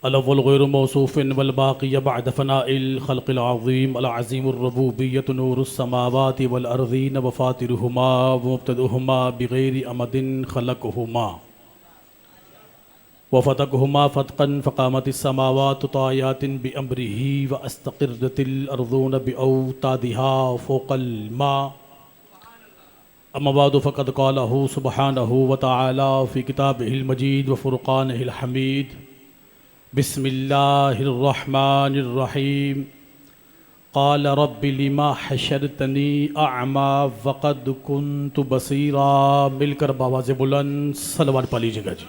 अलव्वल गैरु मौसूफ़िन वल बाक़िय बअद फ़नाइल ख़ल्क़िल अज़ीम अल अज़ीमुर रुबूबिय्यतु नूरुस समावाति वल अर्ज़ीन व फ़ातिरुहुमा व मुब्तदउहुमा बिग़ैरि अमदिन ख़लक़हुमा व फ़तक़हुमा फ़तक़न फ़क़ामतिस समावातु तायातिन बिअम्रिही व अस्तक़िर्रतिल अर्ज़ून बिऔतादिहा फ़ौक़ल मा। अम्मा बादु फ़क़द क़ालहु सुब्हानहु व तआला फ़ी किताबिहिल मजीद व फ़ुरक़ानिहिल हमीद। बिस्मिल्लाहिर्रहमानिर्रहीम। क़ाल रब्बि लिमा हशरतनी अअमा वक़द कुन्तु बसीरा। मिलकर बावाज़े बुलंद सलवात पा लीजिएगा जी।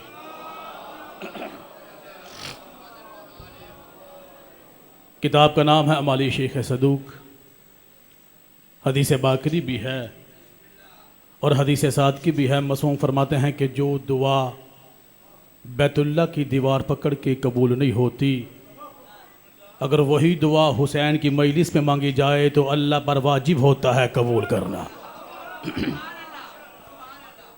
किताब का नाम है अमाली शेख सदूक। हदीस बाकरी भी है और हदीस साद की भी है। मसूम फरमाते हैं कि जो दुआ बैतुल्ला की दीवार पकड़ के कबूल नहीं होती, अगर वही दुआ हुसैन की मजलिस में मांगी जाए तो अल्लाह पर वाजिब होता है कबूल करना।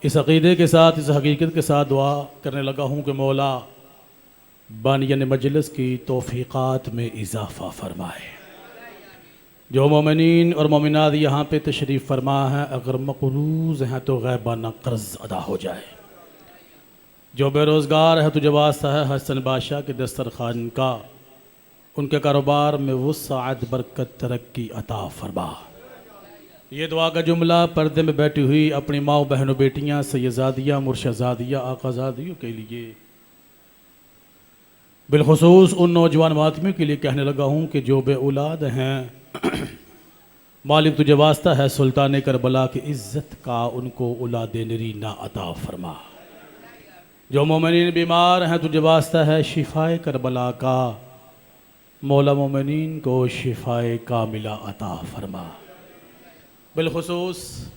इस अक़ीदे के साथ, इस हकीकत के साथ दुआ करने लगा हूँ कि मौला बानियन मजलिस की तौफ़ीक़ात में इजाफ़ा फरमाए। जो मोमिनीन और मोमिनात यहाँ पे तशरीफ़ फरमा है, अगर मक़रूज़ हैं तो ग़ैबाना क़र्ज़ अदा हो जाए। जो बेरोज़गार है तुझे वास्ता है हसन बादशाह के दस्तरखान का, उनके कारोबार में वुस्अत बरकत तरक्की अता फरमा। ये दुआ का जुमला पर्दे में बैठी हुई अपनी माँ बहनों बेटियाँ सैयदादियाँ मुर्शदादियाँ आकाज़ादियों के लिए, बिलखुसूस उन नौजवान मातमियों के लिए कहने लगा हूँ कि जो बे औलाद हैं, मालिक तुझे वास्ता है सुल्तान करबला की इज़्ज़त का, उनको औलाद नरीना अता फरमा। जो मोमिनीन बीमार हैं तुझे वास्ता है शिफाए करबला का, मौला मोमिनीन को शिफाए कामिला अता फरमा। बिलखुसूस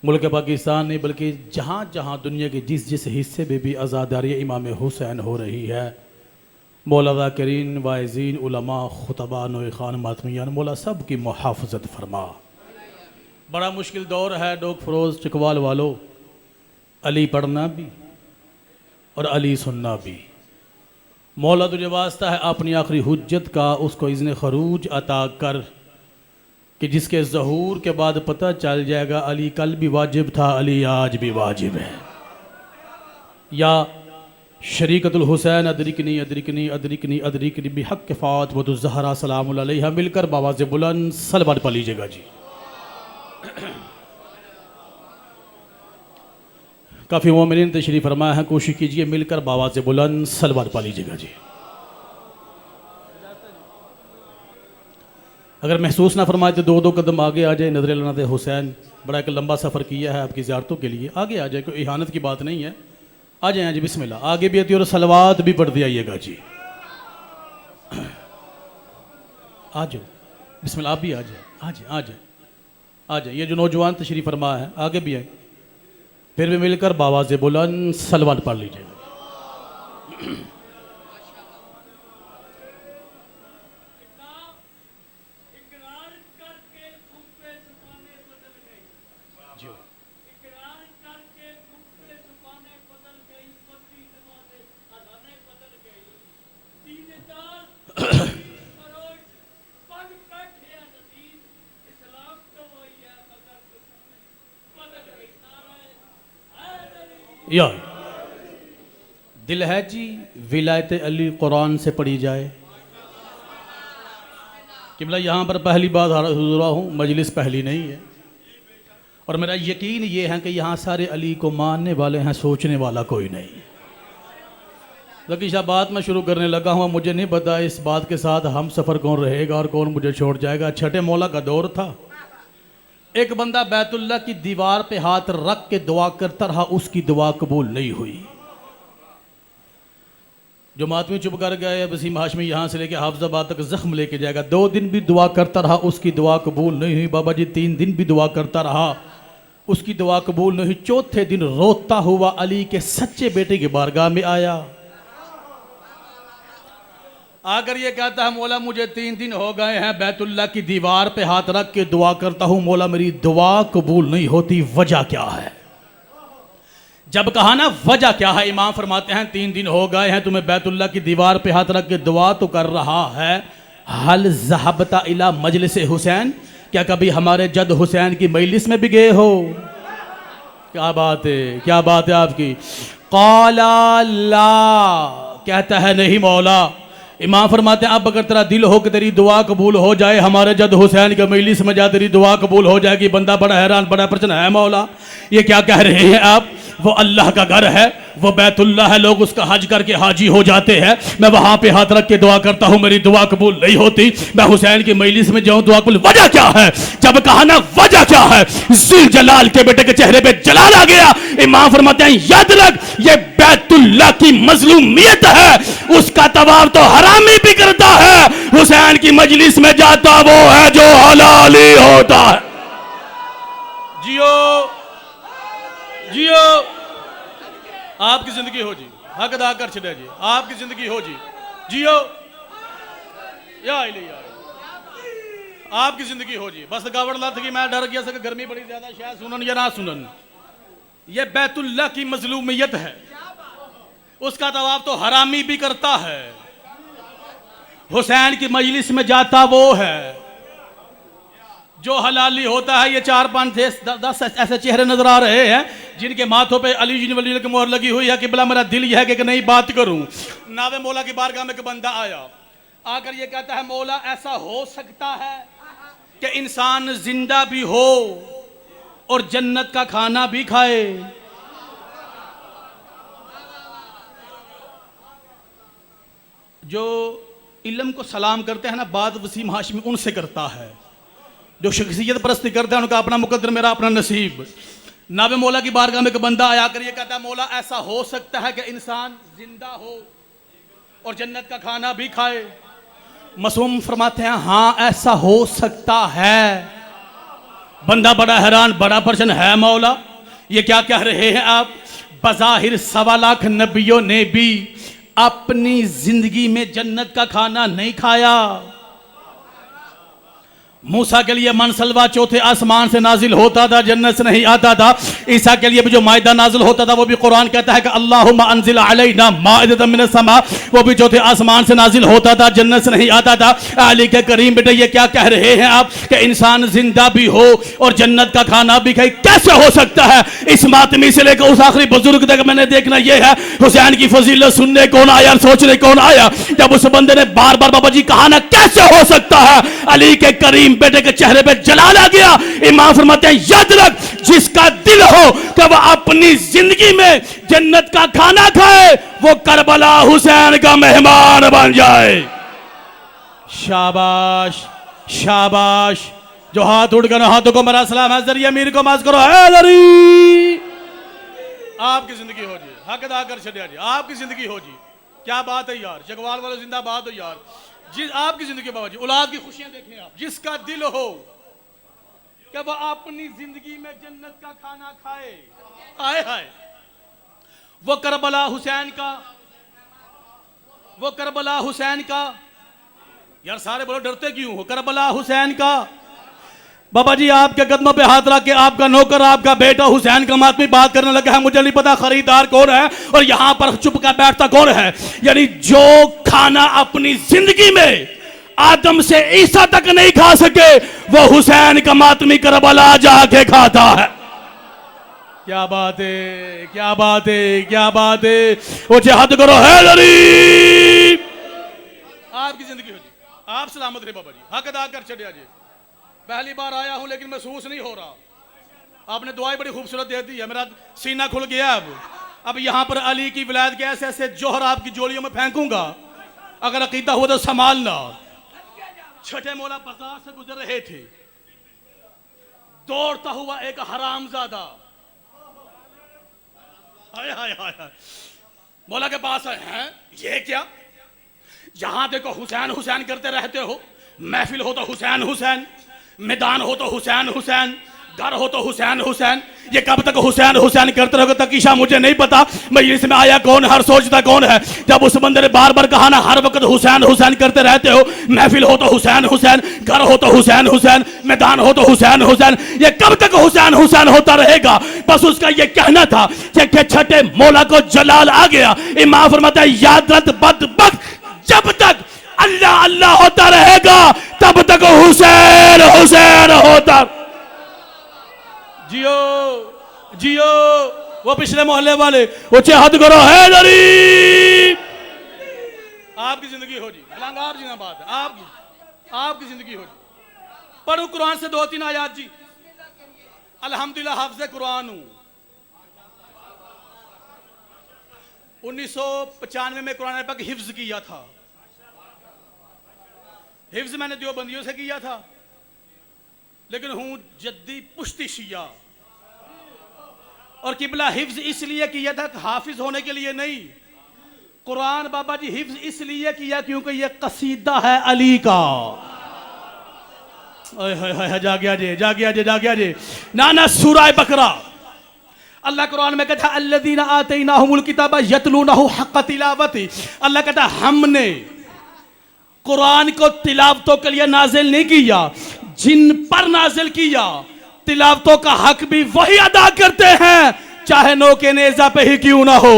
मुल्क पाकिस्तान नहीं बल्कि जहाँ जहाँ दुनिया के जिस जिस हिस्से में भी आज़ादारी इमाम हुसैन हो रही है, मौला ज़ाकिरीन वाइज़ीन उलमा खुतबा नोए ख़ान मातमियान, मौला सब की मुहाफ़ज़त फरमा। बड़ा मुश्किल दौर है डोक फरोज़ चिकवाल वालों, अली पढ़ना भी और अली सुनना भी। मौला तुझे वास्ता है अपनी आखिरी हुज्जत का उसको इज़्न खरूज अता कर कि जिसके ज़हूर के बाद पता चल जाएगा अली कल भी वाजिब था, अली आज भी वाजिब है। या शरीकतुल हुसैन अदरिकनी अदरिकनी अदरिकनी अदरिकनी बिहक़्क़ि फ़ातिमतुज़ ज़हरा सलामुल अलैहा। मिलकर बावाज़े बुलंद सलवात पा लीजिएगा जी। काफ़ी मोमिनीन तशरीफ़ फरमा है, कोशिश कीजिए मिलकर बावाज़े बुलंद सलवात पा लीजिएगा जी। अगर महसूस ना फरमाए तो दो दो कदम आगे आ जाए। नज़र लनात हुसैन बड़ा एक लंबा सफ़र किया है आपकी ज़ियारतों के लिए, आगे आ जाए, कोई इहानत की बात नहीं है। आ जाए जी, बिस्मिल्लाह। आगे भी आती और सलवात भी पढ़ते आइएगा जी। आ जाओ, बिस्मिल्लाह। आप भी आ जाए, आ जाए, आ जाए, आ जाए। ये जो नौजवान तशरीफ़ फरमा है आगे भी आए, फिर भी मिलकर बावाज़े बुलंद सलवात पढ़ लीजिएगा। या दिल है जी विलायत अली कुरान से पढ़ी जाए। किबला यहाँ पर पहली बार हुज़ूर हूँ, मजलिस पहली नहीं है, और मेरा यकीन ये है कि यहाँ सारे अली को मानने वाले हैं, सोचने वाला कोई नहीं। लेकिन बात मैं शुरू करने लगा हूँ, मुझे नहीं पता इस बात के साथ हम सफ़र कौन रहेगा और कौन मुझे छोड़ जाएगा। छठे मौला का दौर था, एक बंदा बैतुल्ला की दीवार पे हाथ रख के दुआ करता रहा, उसकी दुआ कबूल नहीं हुई। जो मातमी चुप कर गए, वसीम हाशमी यहाँ से लेके हाफजाबाद तक जख्म लेके जाएगा। 2 दिन भी दुआ करता रहा, उसकी दुआ कबूल नहीं हुई। बाबा जी 3 दिन भी दुआ करता रहा, उसकी दुआ कबूल नहीं हुई। चौथे दिन रोता हुआ अली के सच्चे बेटे की बारगाह में आया। आकर ये कहता है, मौला मुझे 3 दिन हो गए हैं बैतुल्ला की दीवार पे हाथ रख के दुआ करता हूँ, मौला मेरी दुआ कबूल नहीं होती, वजह क्या है? जब कहा ना वजह क्या है, इमाम फरमाते हैं 3 दिन हो गए हैं तुम्हें बैतुल्लाह की दीवार पे हाथ रख के दुआ तो कर रहा है, हल ज़हबता इला मजलिस हुसैन, क्या कभी हमारे जद हुसैन की मजलिस में भी गए हो? क्या बात है, क्या बात है आपकी। क़ाला ला, कहता है नहीं मौला। इमाम फरमाते हैं अब अगर तेरा दिल हो कि तेरी दुआ कबूल हो जाए, हमारे जद हुसैन के मजलिस में जा तेरी दुआ कबूल हो जाएगी। बंदा बड़ा हैरान, बड़ा प्रश्न है मौला ये क्या कह रहे हैं आप? वो अल्लाह का घर है, वो बैतुल्लाह है, लोग उसका हज करके हाजी हो जाते हैं। मैं वहां पे हाथ रख के दुआ करता हूं, मेरी दुआ कबूल नहीं होती। मैं हुसैन की मजलिस में जाऊं दुआ कबूल, वजह क्या है? जब कहा ना वजह क्या है, ज़ुल जलाल के बेटे के चेहरे पे जलाल आ गया। इमाम फरमाते हैं याद रख ये बैतुल्लाह की मजलूमियत है, उसका तवाफ तो हरामी भी करता है, हुसैन की मजलिस में जाता वो है जो हलाली होता है। जियो जियो, आपकी जिंदगी हो जी, हक अदा कर छड़े जी, आपकी जिंदगी हो जी, जियो या आपकी जिंदगी हो जी। बस गावड़ लत की मैं डर गया सके गर्मी बड़ी ज्यादा, शायद सुनन या ना सुनन। ये बैतुल्लाह की मजलूमियत है, उसका तवाफ तो हरामी भी करता है, हुसैन की मजलिस में जाता वो है जो हलाली होता है। ये 4-5 10 ऐसे चेहरे नजर आ रहे हैं जिनके माथों पे अली जिन वली की मोहर लगी हुई है। किबला मेरा दिल यह है कि नहीं बात करूं। नावे मौला की बारगाह में एक बंदा आया, आकर ये कहता है मौला ऐसा हो सकता है कि इंसान जिंदा भी हो और जन्नत का खाना भी खाए? जो इल्म को सलाम करते हैं ना, बात वसीम हाशमी उनसे करता है। जो शख्सियत परस्ती करते हैं उनका अपना मुकद्दर, मेरा अपना नसीब। नाबे मौला की बारगाह में एक बंदा आया कर ये कहता है मौला ऐसा हो सकता है कि इंसान जिंदा हो और जन्नत का खाना भी खाए? मासूम फरमाते हैं हाँ ऐसा हो सकता है। बंदा बड़ा हैरान, बड़ा परेशान है मौला ये क्या कह रहे हैं आप? बज़ाहिर 1.25 लाख नबियों ने भी अपनी जिंदगी में जन्नत का खाना नहीं खाया। मूसा के लिए मनसलवा चौथे आसमान से नाजिल होता था, जन्नत से नहीं आता था। ईसा के लिए भी जो मायदा नाजिल होता था वो भी कुरान कहता है कि अल्लाहुम्मा अंजिल अलैना माइदतम मिनस समा, वो भी चौथे आसमान से नाजिल होता था, जन्नत से नहीं आता था। अली के करीम बेटे ये क्या कह रहे हैं आप कि इंसान जिंदा भी हो और जन्नत का खाना भी खाए? कैसे हो सकता है? इस मातमी से लेकर उस आखिरी बुजुर्ग तक मैंने देखना ये है, हुसैन की फजीलत सुनने कौन आया, सोचने कौन आया? जब उस बंदे ने बार बार बाबा जी कहा ना कैसे हो सकता है, अली के करीम बेटे के चेहरे पे जलाल आ गया। इमाम फरमाते हैं याद रख जिसका दिल हो कि वह अपनी जिंदगी में जन्नत का खाना खाए, वो करबला हुसैन का मेहमान बन जाए। शाबाश शाबाश। जो हाथ उठ गए हाथों को मेरा सलाम है, जरिए अमीर को माज करो हैदरी। आपकी जिंदगी हो जी, हक अदा कर छड़िया जी, आपकी जिंदगी हो जी। क्या बात है यार, जगवाल वालों जिंदाबाद हो यार। जिस आपकी जिंदगी बाबा जी, औलाद की खुशियां देखें आप। जिसका दिल हो कि वह अपनी जिंदगी में जन्नत का खाना खाए, आए हाय, वो करबला हुसैन का, वो करबला हुसैन का। यार सारे बोलो डरते क्यों हो? करबला हुसैन का। बाबा जी आपके कदमों पे हाथ रख के आपका नौकर, आपका बेटा हुसैन का मातमी बात करने लगा है, मुझे नहीं पता खरीदार कौन है और यहां पर चुप कर बैठता कौन है। यानी जो खाना अपनी जिंदगी में आदम से ईसा तक नहीं खा सके, वो हुसैन का मातमी करबला जाके खाता है। क्या बात है, क्या बात है, क्या बात है। वो जिहाद करो हैदरी। आपकी जिंदगी हो जी, आप सलामत रहे बाबा जी, हक अदा कर छड़िया जी। पहली बार आया हूं लेकिन महसूस नहीं हो रहा। आपने दुआएं बड़ी खूबसूरत दे दी है, मेरा सीना खुल गया। अब यहां पर अली की विलायत के ऐसे ऐसे जोहर आपकी जोड़ियों में फेंकूंगा, अगर अकीदा हुआ तो संभालना। छठे मौला बाजार से गुजर रहे थे, दौड़ता हुआ एक हरामजादा हाय हाय हाय हाय मौला के पास आए हैं। ये क्या, जहां देखो हुसैन हुसैन करते रहते हो, महफिल हो तो हुसैन हुसैन, मैदान हो तो हुसैन हुसैन, घर हो तो हुसैन हुसैन, ये कब तक हुसैन हुसैन करते रहोगे तकीशा मुझे नहीं पता। मजलिस में आया कौन, हर सोचता कौन है। जब उस बंदे ने बार बार कहा ना हर वक्त हुसैन हुसैन करते रहते हो, महफिल हो तो हुसैन हुसैन, घर हो तो हुसैन हुसैन, मैदान हो तो हुसैन हुसैन, ये कब तक हुसैन हुसैन होता रहेगा। बस उसका ये कहना था कि छठे मौला को जलाल आ गया। इमाम फरमाता है याद रख बदबख्त, जब तक अल्लाह अल्लाह होता रहेगा तब तक हुसैन हुसैन होता। जियो जियो। वो पिछले मोहल्ले वाले ऊंचे हाथ करो, हैदरी आपकी जिंदगी हो जी, आप जी ना बात है, आपकी जिंदगी हो जी। पढ़ू कुरान से 2-3 आयात जी। अल्हम्दुलिल्लाह हाफिज़ कुरान हूं। 1995 में कुरान पाक हिफ्ज किया था। हिफ्ज मैंने देवबंदियों से किया था, लेकिन हूं जद्दी पुश्ती शिया। और किबला हिफ्ज इसलिए किया था हाफिज होने के लिए नहीं। कुरान बाबा जी हिफ्ज इसलिए किया क्योंकि यह कसीदा है अली का। जागिया जे जागिया जे जागिया जे। नाना सूरह बकरा अल्लाह कुरान में कहता है अल्लज़ीना आतैनाहुमुल किताब यतलूनहु हक़्क़ तिलावती। अल्लाह कहता है हमने कुरान को तिलावतों के लिए नाजिल नहीं किया, जिन पर नाजिल किया तिलावतों का हक भी वही अदा करते हैं, चाहे नो के नेजा पे ही क्यों ना हो।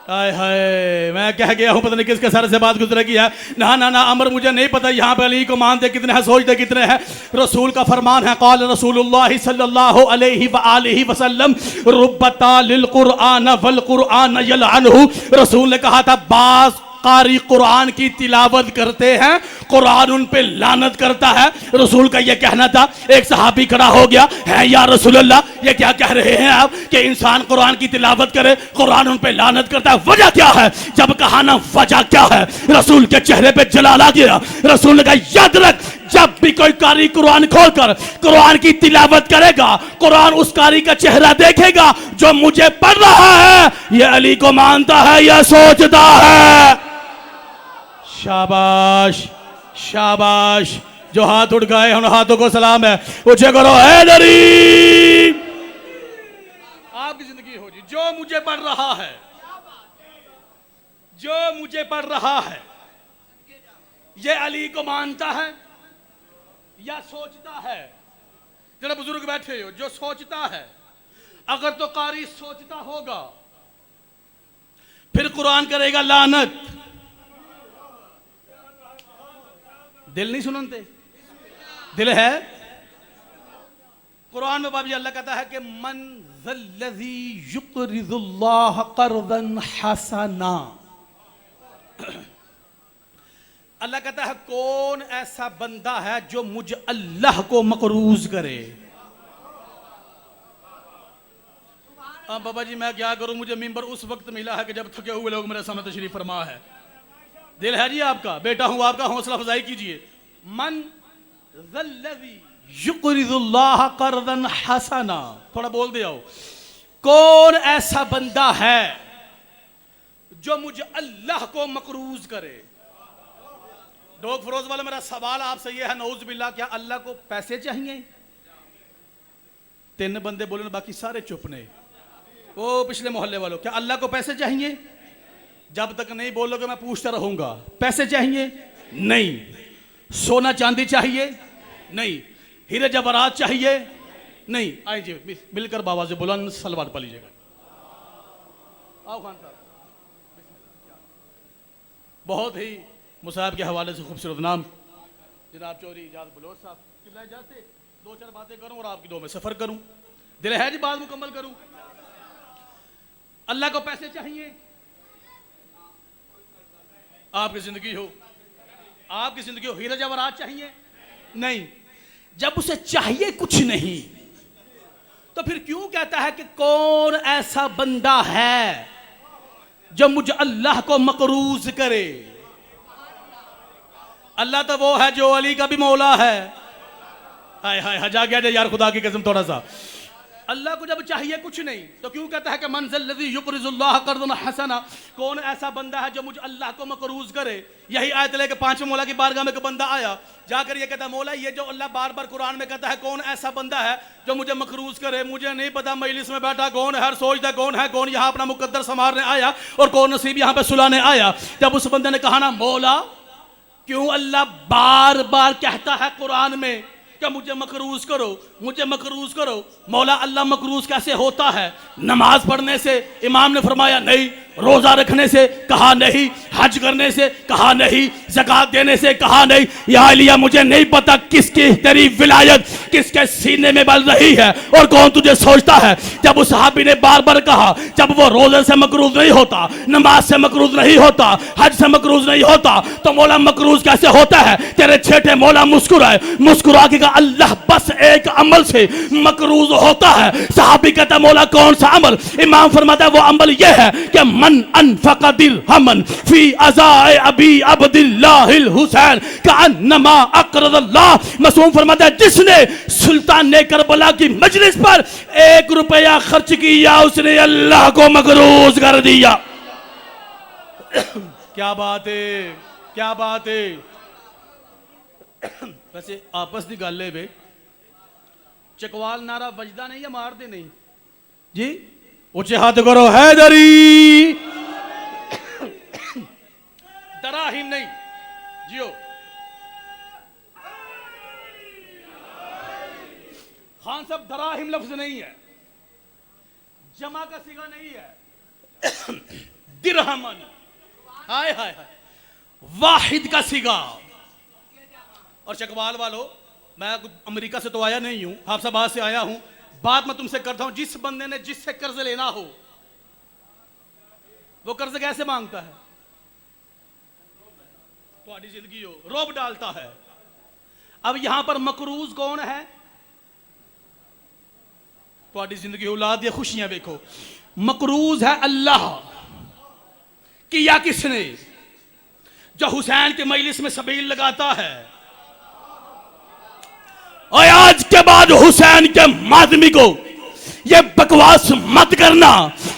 हाय हाय, मैं कह गया हूं पता नहीं किसके सर से बात गुजरेगी है। ना ना ना अमर मुझे नहीं पता यहाँ पे अली को मानते कितने हैं, सोचते कितने हैं। रसूल का फरमान है क़ाल रसूलुल्लाह सल्लल्लाहु अलैहि व आलिहि वसल्लम रुब्बता लिल कुरआन वल कुरआन यलअनहु। रसूल ने कहा था बास कारी कुरान की तिलावत करते हैं, कुरान उन पे लानत करता है। रसूल का ये कहना था। एक सहाबी खड़ा हो गया, है या रसूलल्लाह ये क्या कह रहे हैं आप कि इंसान कुरान की तिलावत करे, कुरान उन पे लानत करता है, वजह क्या है? जब कहा ना वजह क्या है, रसूल के चेहरे पे जलाल आ गया। रसूल ने कहा याद रख, जब भी कोई कारी कुरान खोलकर कुरान की तिलावत करेगा, कुरान उस कारी का चेहरा देखेगा जो मुझे पढ़ रहा है, ये अली को मानता है या सोचता है। शाबाश शाबाश। जो हाथ उठ गए उन हाथों को सलाम है, ऊंचे करो हैदरी। आपकी जिंदगी हो जी। जो मुझे पढ़ रहा है, जो मुझे पढ़ रहा है, ये अली को मानता है या सोचता है। जरा बुजुर्ग बैठे हो, जो सोचता है, अगर तो कारी सोचता होगा फिर कुरान करेगा लानत। दिल नहीं सुनते, दिल है। कुरान में बाबी अल्लाह कहता है कि मन ज़ल्लज़ी युक़रिज़ुल्लाह क़र्ज़न हसना। अल्लाह कहता है कौन ऐसा बंदा है जो मुझ अल्लाह को मकरूज करे। अब बाबा जी मैं क्या करूं, मुझे मिंबर उस वक्त मिला है कि जब थके हुए लोग मेरे सामने तशरीफ फरमा है। दिल है जी आपका, बेटा हूं आपका, हौसला अफजाई कीजिए। मन ज़ल्लज़ी युक़रिज़ुल्लाह क़र्ज़न हसना, थोड़ा बोल दे आओ। कौन ऐसा बंदा है जो मुझे अल्लाह को मकरूज करे। डॉग फरोज वाला मेरा सवाल आपसे यह है, नऊज़ बिल्लाह, क्या अल्लाह को पैसे चाहिए? 3 बंदे बोले, बाकी सारे चुप ने। वो पिछले मोहल्ले वालों, क्या अल्लाह को पैसे चाहिए? जब तक नहीं बोलोगे मैं पूछता रहूंगा। पैसे चाहिए? नहीं। सोना चांदी चाहिए? नहीं। हीरे जवाहरात चाहिए? नहीं। आइए जी मिलकर बाबा से बुलंद सलवात पढ़ लीजिएगा। आओ खान साहब। बहुत ही मुसाहब के हवाले से खूबसूरत नाम जनाब चौधरी इजाज़ बलोच साहब। किबला इजाज़ से 2-4 बातें करूं और आपकी 2 में सफ़र करूं। दिल है जी बात मुकम्मल करूं। अल्लाह को पैसे चाहिए? आपकी जिंदगी हो, आपकी जिंदगी हो। हीरा जवाहरात चाहिए? नहीं। जब उसे चाहिए कुछ नहीं तो फिर क्यों कहता है कि कौन ऐसा बंदा है जो मुझे अल्लाह को मकरूज करे। अल्लाह तो वो है जो अली का भी मौला है। हाय हाय हजा गया यार, खुदा की कसम। थोड़ा सा अल्लाह को जब चाहिए कुछ नहीं तो क्यों कहता है कि मंज़िल्लज़ी युक़रिज़ुल्लाह क़र्ज़न हसना, कौन ऐसा बंदा है जो मुझे अल्लाह को मकरूज करे। यही आयत लेके पांचवें मौला की बारगाह में एक बंदा आया, जाकर ये कहता मौला ये जो अल्लाह बार बार कुरान में कहता है कौन ऐसा बंदा है जो मुझे मकरूज करे, मुझे नहीं पता मजलिस में बैठा कौन है, हर सोचता कौन है, कौन यहाँ अपना मुकद्दर संवारने आया और कौन नसीब यहाँ पे सुलाने आया। जब उस बंदे ने कहा ना मौला क्यों अल्लाह बार बार कहता है कुरान में कि मुझे मकरूज करो, मुझे मकरूज करो, मौला अल्लाह मकरूज कैसे होता है? नमाज पढ़ने से? इमाम ने फरमाया नहीं। रोजा रखने से? कहा नहीं। हज करने से? कहा नहीं। ज़कात देने से? कहा नहीं। या अलिया मुझे नहीं पता किसकी तेरी विलायत किसके सीने में बल रही है और कौन तुझे सोचता है। जब उस सहाबी ने बार बार कहा, जब वो रोजे से मकरूज नहीं होता, नमाज से मकरूज नहीं होता, हज से मकरूज नहीं होता, तो मौला मकरूज कैसे होता है? तेरे छेटे मौला मुस्कुराए, मुस्कुरा के अल्लाह बस एक अमल से मकरूज होता है। सहाबी कहता मौला कौन सा अमल? इमाम फरमाता है वो अमल यह है कि मन अनफक़ दिरहमन फी अज़ाए अबी अब्दिल्लाहिल हुसैन कअन्नमा अक़रज़ल्लाह। मासूम फरमाता है जिसने सुल्तान ने करबला की मजलिस पर 1 रुपया खर्च किया उसने अल्लाह को मकरूज कर दिया। क्या बात है, क्या बात है। वैसे आपस की गल है वे चकवाल नारा बजदा नहीं या मारते नहीं जी? ऊंचे हाथ करो हैदरी। दराहिम नहीं जियो। खान साहब दराहिम लफ्ज नहीं है, जमा का सिगा नहीं है, दिरहमन। हाय हाय हाय, वाहिद का सिगा। और चकवाल वालों मैं अमेरिका से तो आया नहीं हूं, हाफसाबाद से आया हूं। बात मैं तुमसे करता हूं, जिस बंदे ने जिससे कर्ज लेना हो वो कर्ज कैसे मांगता है? तुम्हारी जिंदगी हो रोब डालता है। अब यहां पर मकरूज कौन है? तुम्हारी जिंदगी औलाद या खुशियां देखो, मकरूज है अल्लाह। किया किसने? जो हुसैन के मजलिस में सबील लगाता है। और आज के बाद हुसैन के मातमी को ये बकवास मत करना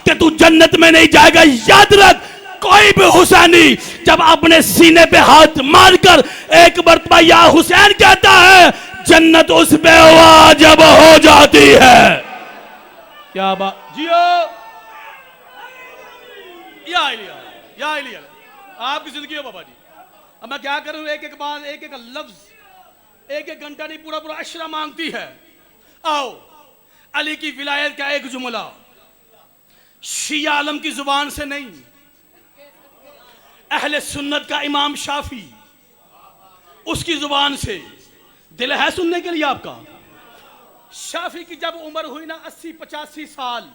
कि तू जन्नत में नहीं जाएगा। याद रख, कोई भी हुसैनी जब अपने सीने पे हाथ मारकर एक मरतबा या हुसैन कहता है, जन्नत उस पे वाजिब हो जाती है। क्या बात जियो। या इलिया आपकी जिंदगी हो बाबा जी। अब मैं क्या करूं, एक एक बात, एक एक लफ्ज, एक एक घंटा नहीं पूरा पूरा अशरा मांगती है। आओ अली की विलायत का एक जुमला शिया आलम की जुबान से नहीं, अहले सुन्नत का इमाम शाफी उसकी जुबान से। दिल है सुनने के लिए आपका? शाफी की जब उम्र हुई ना 80-85 साल,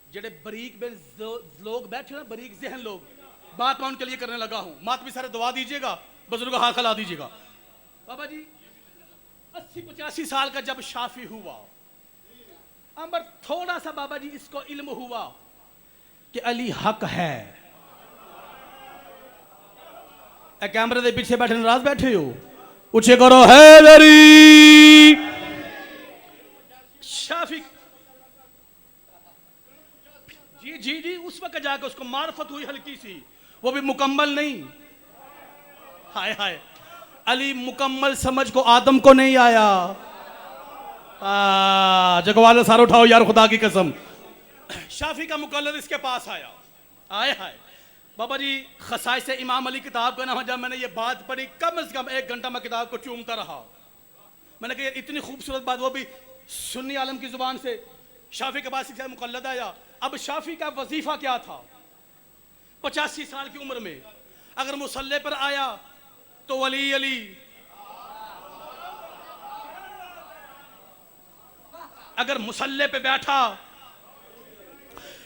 जेडे बरीक बेन लोग बैठे ना, बरीक जहन लोग, बात मैं उनके लिए करने लगा हूं। मात भी सारे दुआ दीजिएगा, बुजुर्ग हाथ हिला दीजिएगा। बाबा जी 80-85 साल का जब शाफी हुआ, अमर थोड़ा सा बाबा जी इसको इल्म हुआ कि अली हक है। कैमरे के पीछे बैठे नाराज बैठे हो, ऊंचे करो हैदरी। शाफी जी जी जी, उस वक्त जाकर उसको मार्फत हुई हल्की सी, वो भी मुकम्मल नहीं। हाय हाय, अली मुकम्मल समझ को आदम को नहीं आया। जगवाल सारे उठाओ यार, खुदा की कसम। शाफी का मुकल्लद इसके पास आया। आए हाय बाबा जी, खसाई से इमाम अली किताब का नाम, जब मैंने ये बात पढ़ी कम से कम 1 घंटा मैं किताब को चूमता रहा। मैंने कहा इतनी खूबसूरत बात, वो भी सुन्नी आलम की जुबान से। शाफी के पास इसका मुकल्लद आया। अब शाफी का वजीफा क्या था? 85 साल की उम्र में अगर मुसल्ले पर आया तो वली अली, अगर मुसल्ले पे बैठा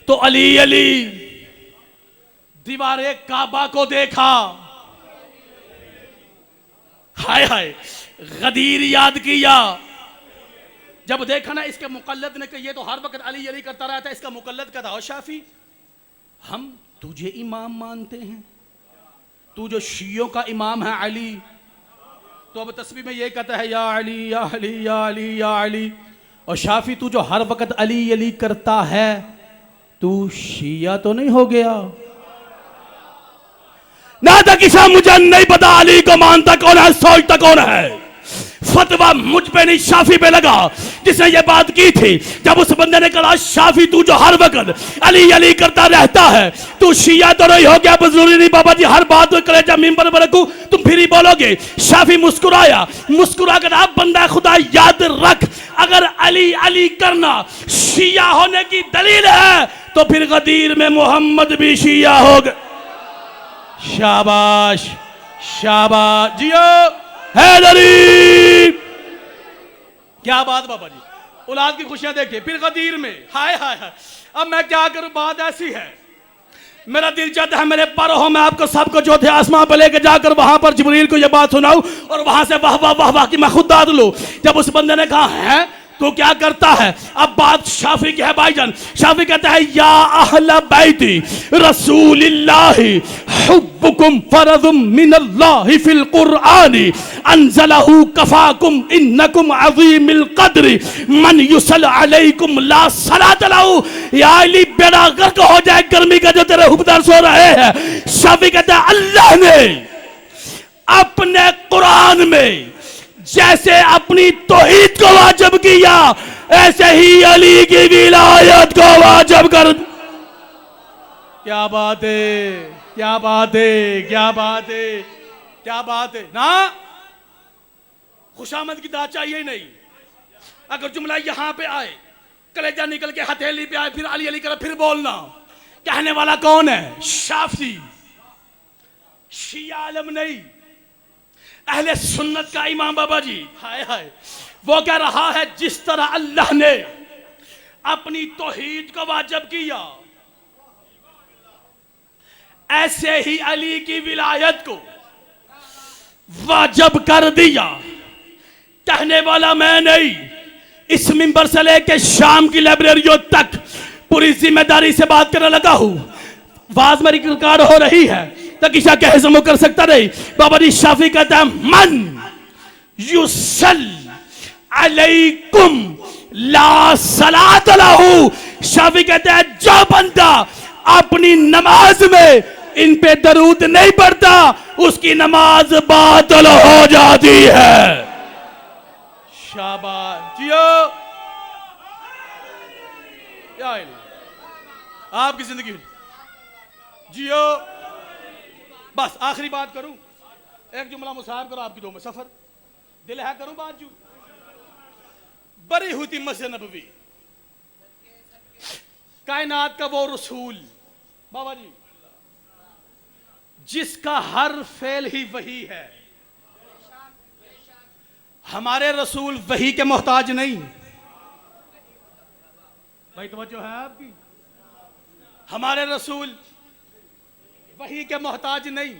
तो अली अली, दीवारे काबा को देखा, हाय हाय गदीर याद किया। जब देखा ना इसके मुकल्लद ने कि ये तो हर वक्त अली अली करता रहता है, इसका मुकल्लद का था और शाफी हम तुझे इमाम मानते हैं, तू जो शियों का इमाम है अली, तो अब तस्बीह में ये कहता है या अली या अली या अली या अली। और शाफी तू जो हर वक्त अली अली करता है, तू शिया तो नहीं हो गया? ना तक ईशा मुझे नहीं पता अली को मानता कौन है, सोचता कौन है। फतवा मुझ पे नहीं शाफी पे लगा जिसने ये बात की थी। जब उस बंदे ने कहा शाफी तू जो हर वक्त अली अली करता रहता है, तू शिया तो नहीं हो गया? जरूरी नहीं बाबा जी हर बात तो कलेजा मिंबर पर रखूं, तुम फिर ही बोलोगे। शाफी मुस्कुराया, मुस्कुरा कर आप बंदा खुदा याद रख, अगर अली अली करना शिया होने की दलील है तो फिर गदीर में मोहम्मद भी शिया हो गए। शाबाश शाबाश जियो हैदरी, क्या बात बाबा जी, औलाद की खुशियां देखिए। फिर गदीर में हाय हाय हाय, अब मैं क्या करूं, बात ऐसी है मेरा दिल चाहता है मेरे पर हो मैं आपको सबको जो थे आसमान पर लेकर जाकर वहां पर जिब्रील को यह बात सुनाऊं और वहां से वाह वाह वाह वाह की मैं खुद दाद लूं। जब उस बंदे ने कहा है तो क्या करता है, अब बात शाफी की है भाईजान। शाफी कहता है या अहला बैती रसूलिल्लाहि हुब्बुकुम फरजुम मिनल्लाहि फिल कुरआनी अंज़लहु कफाकुम इन्नकुम अज़ीमिल क़द्रि मन युसल अलैकुम ला सलात लहु। या अली बेड़ा गर्क हो जाए गर्मी का जो तेरे हुब्बदार सो रहे हैं। शाफी कहता है अल्लाह ने अपने कुरान में जैसे अपनी तौहीद को वाजिब किया, ऐसे ही अली की विलायत को वाजिब कर। क्या बात है, क्या बात है, क्या बात है, क्या बात है ना। खुशामद की दात चाहिए नहीं। अगर जुमला यहां पे आए, कलेजा निकल के हथेली पे आए, फिर अली अली कर फिर बोलना, कहने वाला कौन है? शाफी, शिया आलम नहीं, अहले सुन्नत का इमाम बाबा जी। हाय हाय, वो कह रहा है जिस तरह अल्लाह ने अपनी तौहीद को वाजिब किया, ऐसे ही अली की विलायत को वाजिब कर दिया। कहने वाला मैं नहीं, इस मिंबर से लेके शाम की लाइब्रेरियों तक पूरी जिम्मेदारी से बात करने लगा हूं। आवाज मेरी रिकॉर्ड हो रही है, तकीशा कहे समो कर सकता नहीं। बाबा जी शाफी कहता है मन युसल अलैकुम ला सलात लहु। शाफी कहता है जो बंदा अपनी नमाज में इन पे दरूद नहीं पढ़ता, उसकी नमाज बातिल हो जाती है। शाबाश जियो, आपकी जिंदगी जियो। बस आखिरी बात करूं, एक जुमला मुसाहब करो आपकी दो में सफर दिल है, करूं बात जू। बरी हुई थी मस्जिद नबवी, कायनात का वो रसूल बाबा जी जिसका हर फेल ही वही है। हमारे रसूल वही के मोहताज नहीं। भाई तवज्जो है आपकी, हमारे रसूल वही के मोहताज नहीं,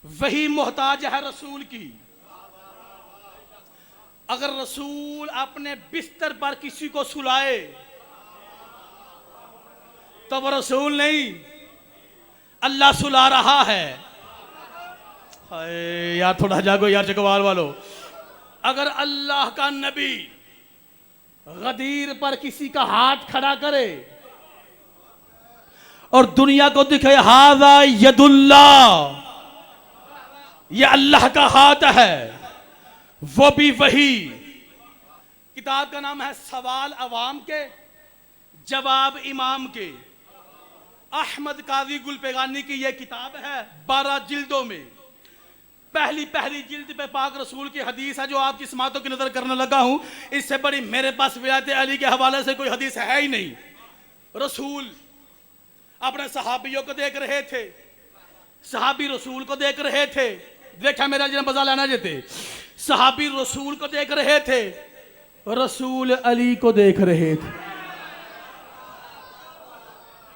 वही मोहताज है रसूल की। अगर रसूल अपने बिस्तर पर किसी को सुलाए तो वो रसूल नहीं, अल्लाह सुला रहा है। हाय यार थोड़ा जागो यार चकवाल वालों। अगर अल्लाह का नबी गदीर पर किसी का हाथ खड़ा करे और दुनिया को दिखे हाज़ा यदुल्लाह, ये अल्लाह का हाथ है, वो भी वही। किताब का नाम है सवाल अवाम के जवाब इमाम के। अहमद काजी गुलपेगानी की यह किताब है 12 जिल्दों में। पहली जिल्द पे पाक रसूल की हदीस है जो आपकी समातों की नजर करने लगा हूं। इससे बड़ी मेरे पास विलायत अली के हवाले से कोई हदीस है ही नहीं। रसूल अपने सहाबियों को देख रहे थे, सहाबी रसूल को देख रहे थे। देखा मेरा जिन्हें बजा लेना जेते, सहाबी रसूल को देख रहे थे, रसूल अली को देख रहे थे।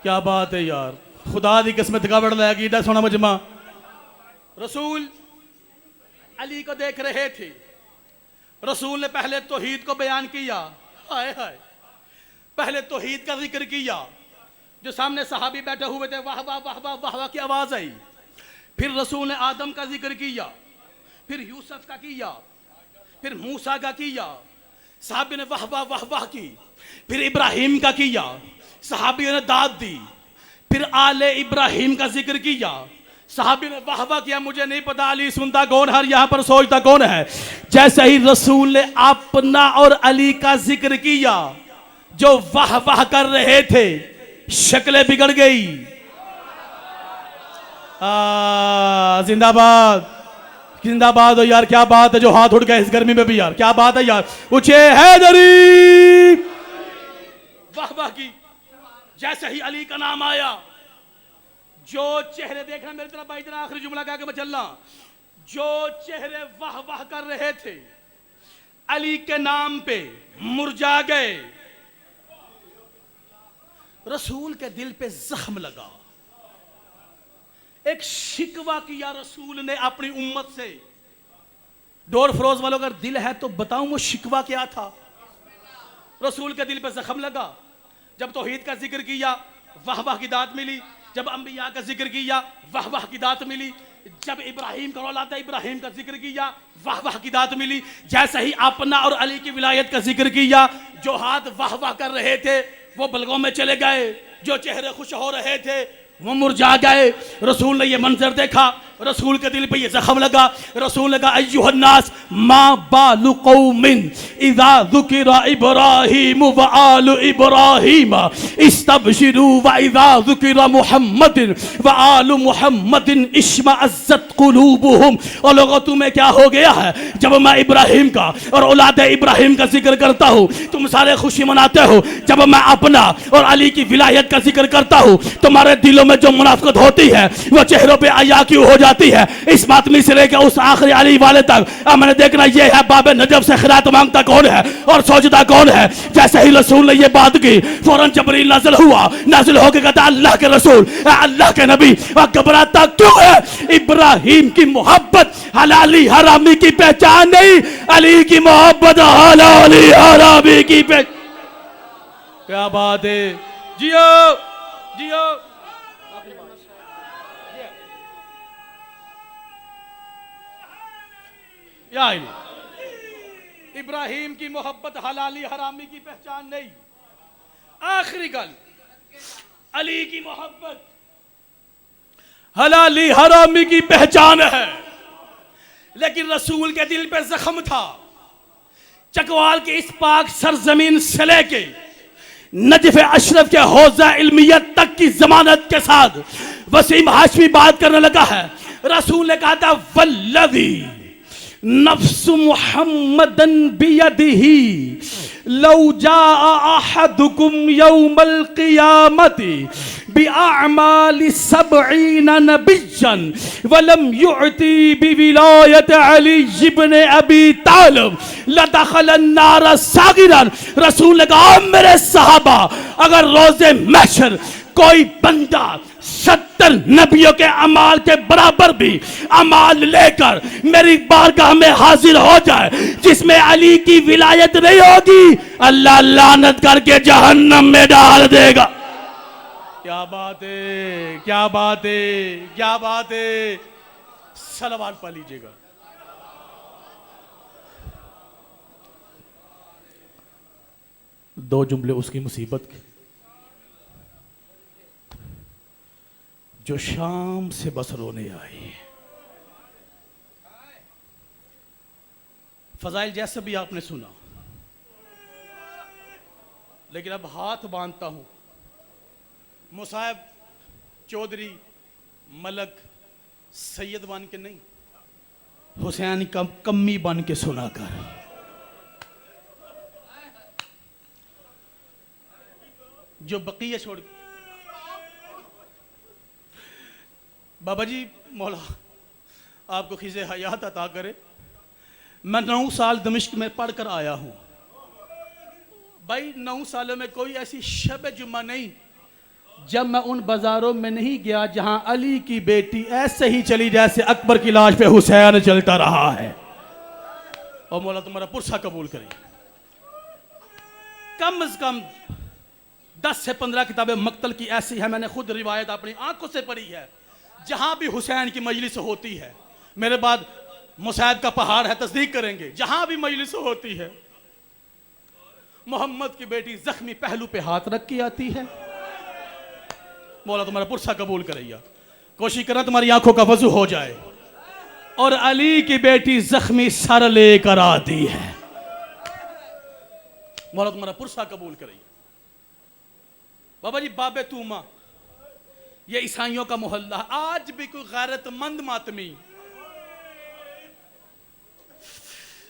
क्या बात है यार, खुदा दी किस्मत का बड़ा लगी इधर सोना मजमा। रसूल अली को देख रहे थे, रसूल ने पहले तौहीद को बयान किया। हाय हाय, पहले तौहीद का जिक्र किया। जो सामने सहाबी बैठे हुए थे वाह वाह वाह वाह वाह वाह की आवाज आई। फिर रसूल ने आदम का जिक्र किया, फिर यूसुफ का किया, फिर मूसा का किया, सहाबी ने वाह वाह वाह वाह की, फिर इब्राहिम का किया, सहाबियों ने दाद दी, फिर आले इब्राहिम का जिक्र किया, सहाबी ने वाह वाह किया। मुझे नहीं पता अली सुनता कौन है, यहां पर सोचता कौन है। जैसे ही रसूल ने अपना और अली का जिक्र किया, जो वाह वाह कर रहे थे शक्लें बिगड़ गई। जिंदाबाद जिंदाबाद हो यार, क्या बात है, जो हाथ उठ गए इस गर्मी में भी यार, क्या बात है यार, ऊंचे हैदरी, वाह वाह की। जैसे ही अली का नाम आया, जो चेहरे देखना मेरी तरफ भाई, इतना आखिरी जुमला कह के मैं चल रहा, जो चेहरे वाह वाह कर रहे थे अली के नाम पे मुरझा गए। रसूल के दिल पे जख्म लगा, एक शिकवा किया रसूल ने अपनी उम्मत से। डोर फरोज वालों अगर दिल है तो बताऊं वो शिकवा क्या था। रसूल के दिल पे जख्म लगा, जब तौहीद का जिक्र किया वाह वाह की दात मिली, जब अंबिया का जिक्र किया वाह वाह की दात मिली, जब इब्राहिम का औलाद इब्राहिम का जिक्र किया वाह वाह की दात मिली। जैसे ही अपना और अली की विलायत का जिक्र किया, जो हाथ वाह वाह कर रहे थे वो बलगों में चले गए, जो चेहरे खुश हो रहे थे वो मुरझा गए। रसूल ने ये मंजर देखा, रसूल के दिल पे ये जख्म लगा। रसूल ने कहा अय्युहन्नास मा बालु कौमिन इज़ा ज़ुकिरा इब्राहीम व आलु इब्राहीम इस्तबशिरू व इज़ा ज़ुकिरा मुहम्मदिन व आलु मुहम्मदिन इश्मअज़्ज़त क़ुलूबुहुम। और लोगों तुम्हें क्या हो गया है, जब मैं इब्राहिम का और औलाद इब्राहिम का जिक्र करता हूँ तुम सारे खुशी मनाते हो, जब मैं अपना और अली की विलायत का जिक्र करता हूँ तुम्हारे दिलों में जो मुनाफिकत होती है वो चेहरों पे अया क्यों हो जाती है। इस मातमी से लेकर उस आखिरी अली वाले तक मैंने देखना ये है बाबे नजब से खिरात मांगता कौन है और सोचता कौन है। जैसे ही रसूल ने ये बात की फौरन जबरील नाजिल हुआ, नाजिल होकर कहता अल्लाह के रसूल अल्लाह के नबी घबराता क्यों है। इब्राहिम की मोहब्बत हलाली हरामी की पहचान नहीं, अली की मोहब्बत हलाली हरामी की पहचान। क्या बात है, जियो जियो। इब्राहिम की मोहब्बत हलाली हरामी की पहचान नहीं। आखिरी गल, अली की मोहब्बत हलाली हरामी की पहचान है। लेकिन रसूल के दिल पे जख्म था। चकवाल की इस पाक सरजमीन से लेके नजफ अशरफ के हौजा इल्मियत तक की जमानत के साथ वसीम हाशमी बात करने लगा है। रसूल ने कहा था वल्लज़ी नफ्स मुहम्मदन बियदिही लौ जाअ अहदुकुम यौमल क़ियामति बिअअमालि सबईन नबिय्यन वलम युअति बिविलायत अली इब्न अबी तालिब लदखलन नार सागिरन। रसूल ने कहा मेरे सहाबा, अगर रोज़े महशर कोई बंदा 70 नबियों के अमाल के बराबर भी अमाल लेकर मेरी बारगाह में हाजिर हो जाए जिसमें अली की विलायत नहीं होगी, अल्लाह लानत करके जहन्नम में डाल देगा। क्या बात है, क्या बात है, क्या बात है। सलावत पढ़ लीजिएगा। दो जुमले उसकी मुसीबत के, जो शाम से बस रोने आई। फजाइल जैसे भी आपने सुना, लेकिन अब हाथ बांधता हूं मुसाहिब चौधरी मलक सैयद बन के नहीं, हुसैन कम्मी बन के सुनाकर। जो बकिया छोड़, बाबा जी मौला आपको खिज़े हयात अता करे। मैं 9 साल दमिश्क में पढ़ कर आया हूँ भाई। 9 सालों में कोई ऐसी शब जुम्मा नहीं जब मैं उन बाजारों में नहीं गया जहां अली की बेटी ऐसे ही चली जैसे अकबर की लाश पे हुसैन चलता रहा है। और मौला तुम्हारा पुरसा कबूल करे। कम से कम 10 से 15 किताबें मक्तल की ऐसी है, मैंने खुद रिवायत अपनी आंखों से पढ़ी है, जहां भी हुसैन की मजलिस होती है। मेरे बाद मुसाहिब का पहाड़ है, तस्दीक करेंगे, जहां भी मजलिस होती है मोहम्मद की बेटी जख्मी पहलू पे हाथ रख के आती है। मौला तुम्हारा पुरसा कबूल करैया, कोशिश करना तुम्हारी आंखों का वजू हो जाए। और अली की बेटी जख्मी सर लेकर आती है। मौला तुम्हारा पुरसा कबूल करैया। बाबा जी बाबे तूमा, ये ईसाइयों का मोहल्ला, आज भी कोई गैरतमंद मातमी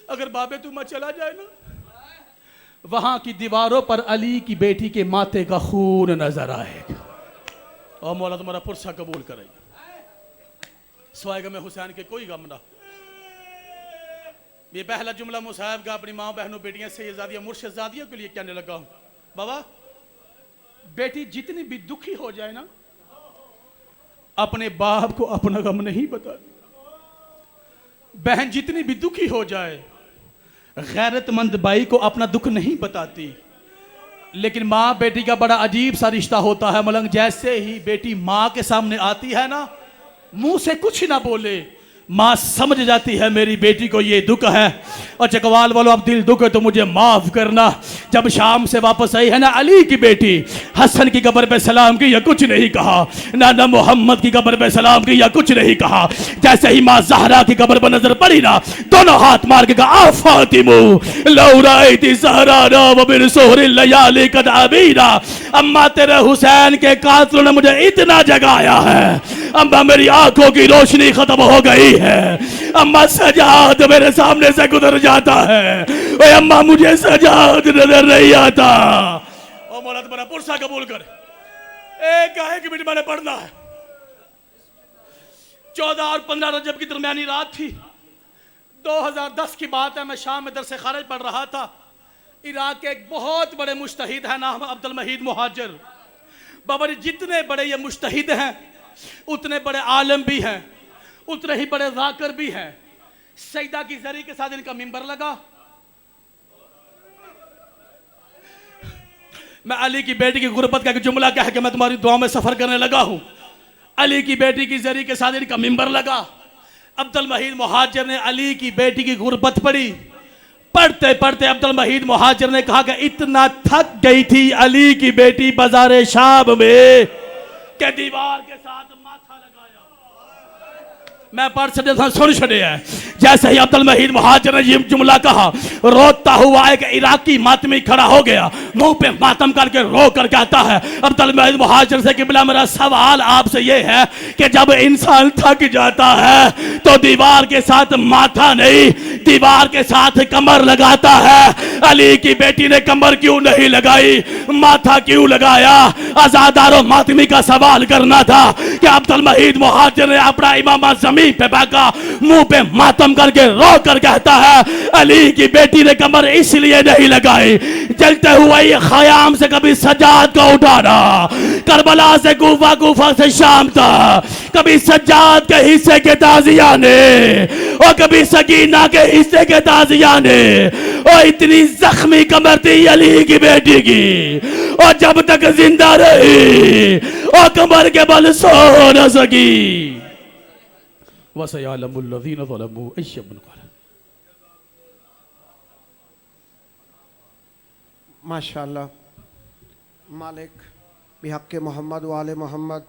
अगर बाबे तूमा चला जाए ना, वहां की दीवारों पर अली की बेटी के माथे का खून नजर आएगा। और मौला तुम्हारा पुरसा कबूल करेगा। स्वाए गम हुसैन के कोई गम ना। ये पहला जुमला मुसाहब का अपनी माँ बहनों बेटियां सैयदादियां मुर्शिदादियों के लिए कहने लगा हूं। बाबा बेटी जितनी भी दुखी हो जाए ना, अपने बाप को अपना गम नहीं बता। बहन जितनी भी दुखी हो जाए, गैरतमंद भाई को अपना दुख नहीं बताती। लेकिन माँ बेटी का बड़ा अजीब सा रिश्ता होता है मलंग। जैसे ही बेटी माँ के सामने आती है ना, मुंह से कुछ ना बोले, माँ समझ जाती है मेरी बेटी को ये दुख है। और चकवाल वालों, अब दिल दुख है तो मुझे माफ करना। जब शाम से वापस आई है ना अली की बेटी, हसन की कब्र पे सलाम की या कुछ नहीं कहा, ना मोहम्मद की कब्र पे सलाम की या कुछ नहीं कहा। जैसे ही माँ ज़हरा की कब्र पर नजर पड़ी ना, दोनों हाथ मार के कहा आ फातिमू लौराइती ज़हरा व बिन सोहरिल लयाली कद अबीना। अम्मा तेरे हुसैन के कातिलों ने मुझे इतना जगाया है, अम्मा मेरी आंखों की रोशनी खत्म हो गई है। अम्मा सजाद मेरे सामने से गुजर जाता है, ओए अम्मा मुझे सजाद नजर नहीं आता। ओ मौला तुम्हारा पुरसा कबूल कर। एक गाय की मिनट मैंने पढ़ना है। 14 और 15 रजब की दरमियानी रात थी। 2010 की बात है। मैं शाम में दरसे खारिज पढ़ रहा था। इराक के एक बहुत बड़े मुज्तहिद है, नाम अब्दुल महीद मुहाजिर। बाबा जी जितने बड़े ये मुज्तहिद हैं, उतने बड़े आलम भी हैं, उतने ही बड़े जाकर भी हैं। सईदा की जरी के साथ इनका मिंबर लगा। मैं अली की बेटी की गुर्बत का एक जुमला कह के मैं तुम्हारी दुआ में सफर करने लगा हूं। अली की बेटी की जरी के साथ इनका मिंबर लगा। अब्दुल महीद मुहाजिर ने अली की बेटी की गुर्बत पढ़ी। पढ़ते पढ़ते अब्दुल महीद मुहाजिर ने कहा कि इतना थक गई थी अली की बेटी बाजारे शाम में कि दीवार के साथ माथा लगाया। मैं पढ़ सकते था, सुन छड़े है। जैसे ही अब्दुल महीद मुहाजिर ने ये जुमला कहा, रोता हुआ एक इराकी मातमी खड़ा हो गया, मुंह पे मातम करके रो कर कहता है अब्दुल महीद मुहाजिर से कि बिला मेरा सवाल आपसे ये है कि जब इंसान थक जाता है तो दीवार के साथ माथा नहीं, दीवार के साथ कमर लगाता है। अली की बेटी ने कमर क्यों नहीं लगाई, माथा क्यों लगाया? आजादारों मातमी का सवाल करना था कि अब्दुल महीद मुहाजिर ने अपना इमामा जमीन पे बैठा, मुंह पे मातम करके रो कर कहता है अली की बेटी ने कमर इसलिए नहीं लगाई, चलते हुए ये खयाम से कभी सज्जाद को उठाना, करबला से कूफा, कूफा से शाम तक, कभी सज्जाद के हिस्से के ताजिया ने और कभी सकीना के हिस्से के ताजिया ने। और इतनी जख्मी कमर थी अली की बेटी की, और जब तक जिंदा रही और कमर के बल सो न सकी। वसयअलमुल्लज़ीना ज़लमू अय्य मुनक़लब। माशाअल्लाह। मालिक बिहक़्क़े मोहम्मद व आले मोहम्मद